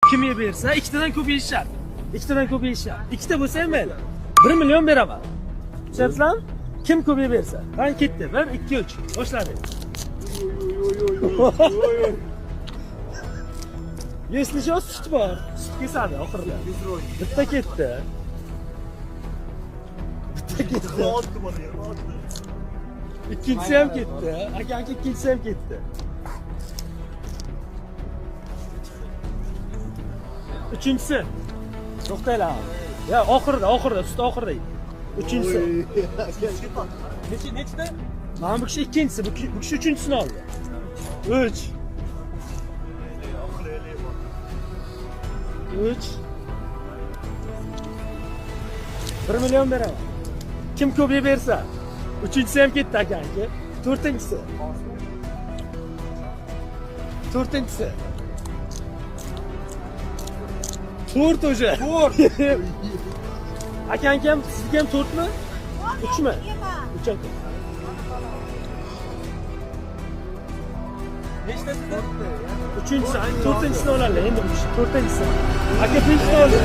Kimga bersa ikkitadan ko'payish shart. Ikkitadan ko'payish shart. Ikkita bo'lsa ham mayli. 1 million beraman. Tushunasizlarmi? Kim ko'payib bersa. Qani ketdi. 1 2 3 boshladik. Если что, sut bor. Sut kesadi oxirida. Bitta ketdi. Bitta ketdi. Ikkinchisi ham ketdi. Aka ikkinchisi ham ketdi. Uchinchisi. To'xtanglar. Ya oxirida, sut oxirida. Uchinchisi. Nechta? Mana bu kishi ikkinchisi, bu kishi uchinchisini oldi. 3 1 million beraman. Kim ko'payib bersa, uchinchisi ham ketdi akanki. To'rtinchisi. To'rt o'sha. Akanki ham, sizga ham 4 mi? 3 mi? 3 aka. Nechtasida? Uchinchisi, to'rtinchisini oladi endi bu kishi. To'rtinchisi. Aka 5 ta oldi.